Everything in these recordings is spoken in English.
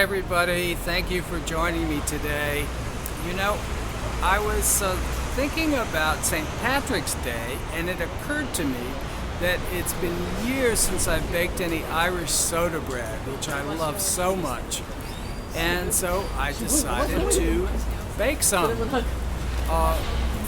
everybody. Thank you for joining me today. You know, I was thinking about St. Patrick's Day, and it occurred to me that it's been years since I've baked any Irish soda bread, which I love so much. And so I decided to bake some.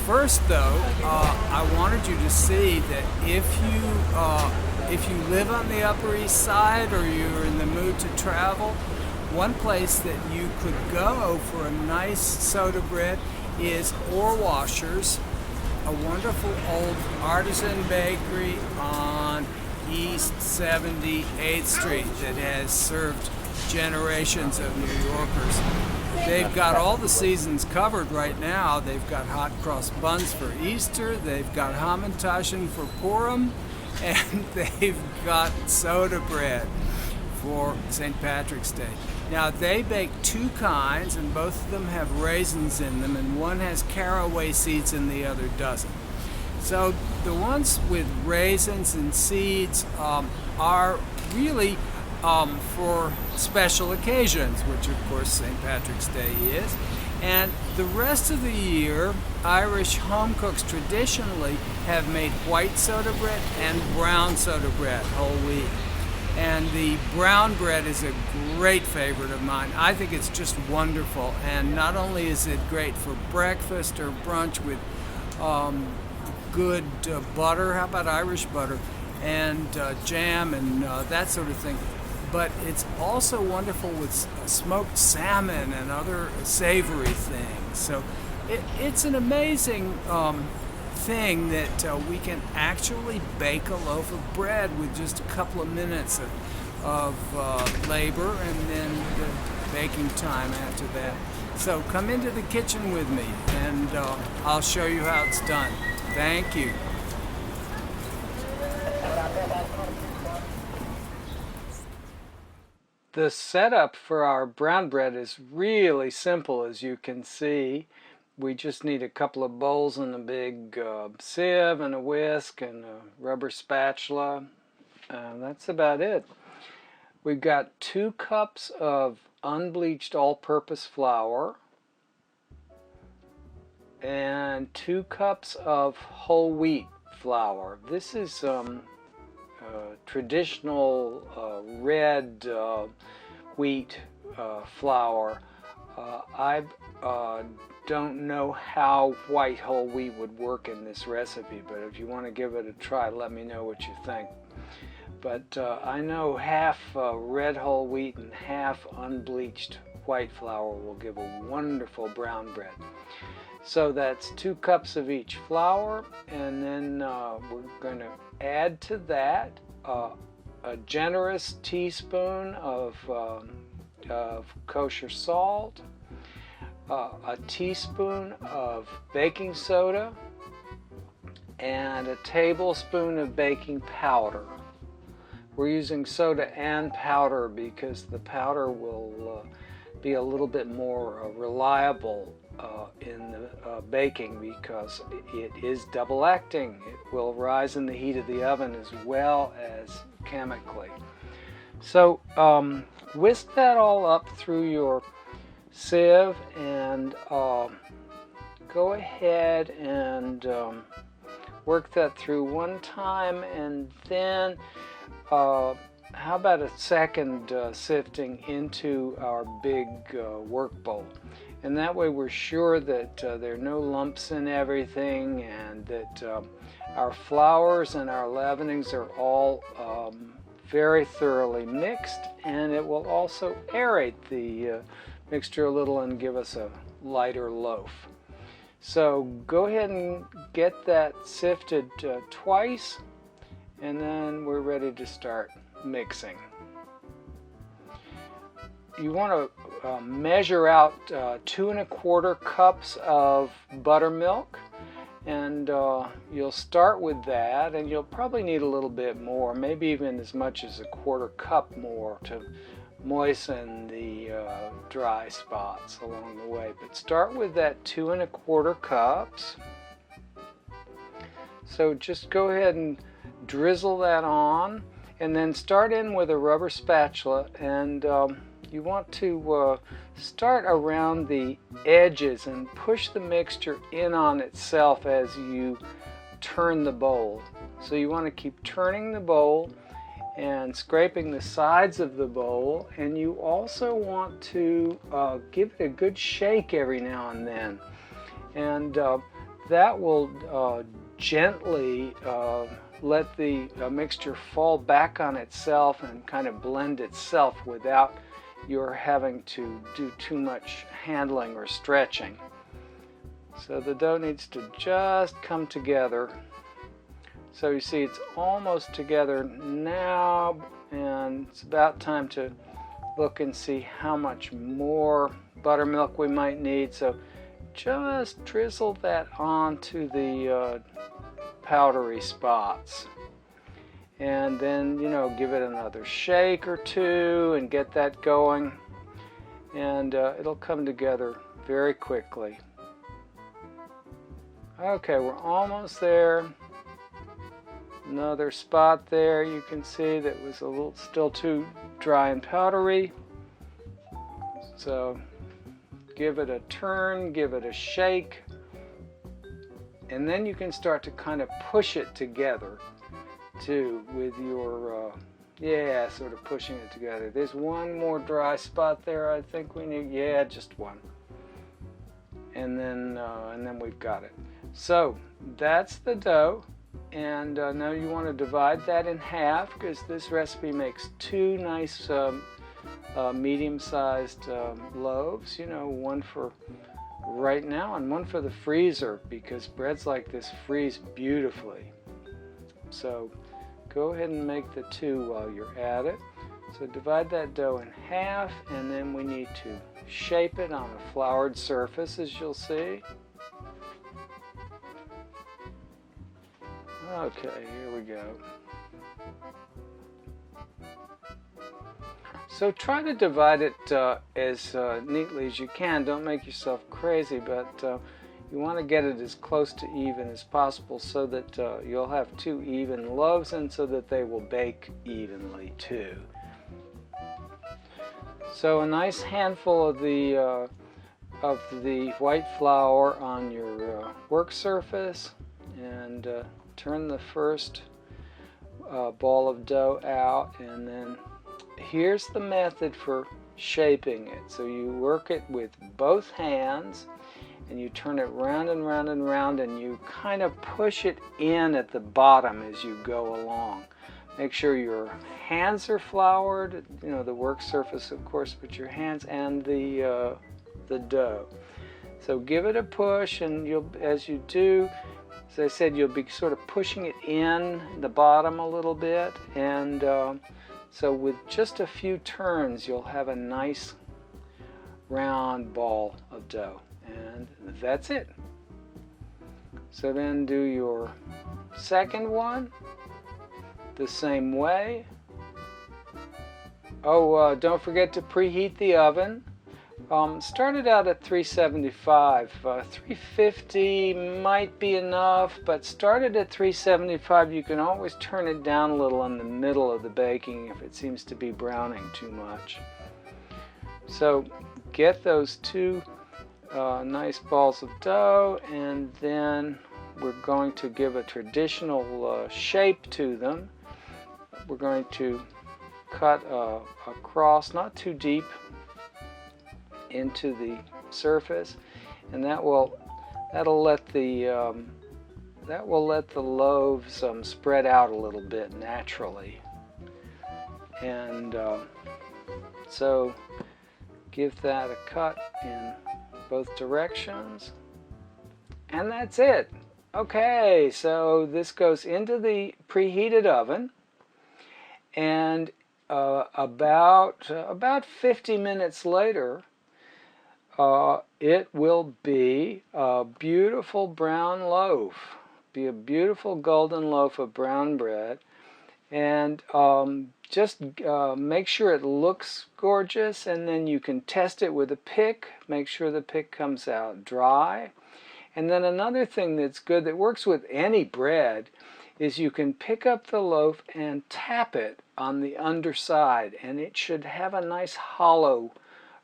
First though, I wanted you to see that if you live on the Upper East Side or you're in the mood to travel, one place that you could go for a nice soda bread is Ore Washers, a wonderful old artisan bakery on East 78th Street that has served generations of New Yorkers. They've got all the seasons covered right now. They've got hot cross buns for Easter, they've got hamantaschen for Purim, and they've got soda bread for St. Patrick's Day. Now they bake two kinds, and both of them have raisins in them, and one has caraway seeds and the other doesn't. So the ones with raisins and seeds are really for special occasions, which of course St. Patrick's Day is. And the rest of the year, Irish home cooks traditionally have made white soda bread and brown soda bread, whole wheat. And the brown bread is a great favorite of mine. I think it's just wonderful. And not only is it great for breakfast or brunch with good butter, how about Irish butter, and jam and that sort of thing, but it's also wonderful with smoked salmon and other savory things. So it's an amazing thing that we can actually bake a loaf of bread with just a couple of minutes of labor and then the baking time after that. So come into the kitchen with me and I'll show you how it's done. Thank you. The setup for our brown bread is really simple, as you can see. We just need a couple of bowls and a big sieve and a whisk and a rubber spatula. That's about it. We've got 2 cups of unbleached all-purpose flour and 2 cups of whole wheat flour. This is traditional red wheat flour. I don't know how white whole wheat would work in this recipe, but if you want to give it a try, let me know what you think. But I know half red whole wheat and half unbleached white flour will give a wonderful brown bread. So that's 2 cups of each flour, and then we're going to add to that a generous teaspoon of kosher salt, a teaspoon of baking soda, and a tablespoon of baking powder. We're using soda and powder because the powder will be a little bit more reliable in the baking, because it is double acting. It will rise in the heat of the oven as well as chemically. So whisk that all up through your sieve and go ahead and work that through one time, and then how about a second sifting into our big work bowl. And that way we're sure that there are no lumps in everything, and that our flours and our leavenings are all very thoroughly mixed, and it will also aerate the mixture a little and give us a lighter loaf. So go ahead and get that sifted twice, and then we're ready to start mixing. You want to measure out 2 1/4 cups of buttermilk, and you'll start with that, and you'll probably need a little bit more, maybe even as much as a 1/4 cup more to moisten the dry spots along the way. But start with that 2 1/4 cups. So just go ahead and drizzle that on, and then start in with a rubber spatula, and you want to start around the edges and push the mixture in on itself as you turn the bowl. So you want to keep turning the bowl and scraping the sides of the bowl, and you also want to give it a good shake every now and then, and that will gently let the mixture fall back on itself and kind of blend itself without your having to do too much handling or stretching. So the dough needs to just come together. So you see it's almost together now, and it's about time to look and see how much more buttermilk we might need. So just drizzle that onto the powdery spots, and then, you know, give it another shake or two and get that going, and it'll come together very quickly. Okay, we're almost there. Another spot there you can see that was a little still too dry and powdery. So give it a turn, give it a shake, and then you can start to kind of push it together too with your, yeah, sort of pushing it together. There's one more dry spot there I think we need, yeah, just one. And then we've got it. So that's the dough. And now you want to divide that in half, because this recipe makes two nice medium-sized loaves, you know, one for right now and one for the freezer, because breads like this freeze beautifully. So go ahead and make the two while you're at it. So divide that dough in half, and then we need to shape it on a floured surface, as you'll see. Okay, here we go. So try to divide it as neatly as you can. Don't make yourself crazy, but you want to get it as close to even as possible so that you'll have two even loaves, and so that they will bake evenly too. So a nice handful of the white flour on your work surface, and turn the first ball of dough out, and then here's the method for shaping it. So you work it with both hands, and you turn it round and round and round, and you kind of push it in at the bottom as you go along. Make sure your hands are floured, you know, the work surface of course, but your hands and the dough. So give it a push, and you'll, as you do, as I said, you'll be sort of pushing it in the bottom a little bit, and so with just a few turns you'll have a nice round ball of dough, and that's it. So then do your second one the same way. Oh, don't forget to preheat the oven. Start it out at 375. 350 might be enough, but start it at 375. You can always turn it down a little in the middle of the baking if it seems to be browning too much. So get those two nice balls of dough, and then we're going to give a traditional shape to them. We're going to cut across, not too deep, into the surface, and that'll let the loaves spread out a little bit naturally. And so give that a cut in both directions, and that's it. Okay, so this goes into the preheated oven, and about 50 minutes later, it will be a beautiful brown loaf, be a beautiful golden loaf of brown bread, and just make sure it looks gorgeous, and then you can test it with a pick. Make sure the pick comes out dry. And then another thing that's good that works with any bread is you can pick up the loaf and tap it on the underside, and it should have a nice hollow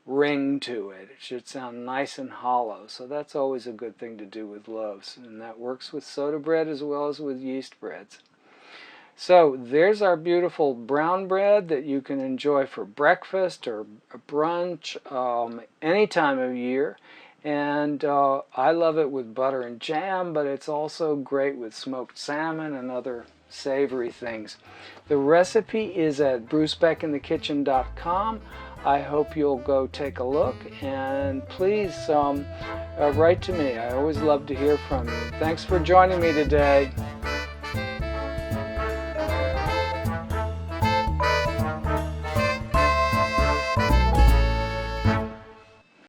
ring to it. It should sound nice and hollow. So that's always a good thing to do with loaves, and that works with soda bread as well as with yeast breads. So there's our beautiful brown bread that you can enjoy for breakfast or brunch any time of year. And I love it with butter and jam, but it's also great with smoked salmon and other savory things. The recipe is at brucebeckinthekitchen.com. I hope you'll go take a look, and please write to me. I always love to hear from you. Thanks for joining me today.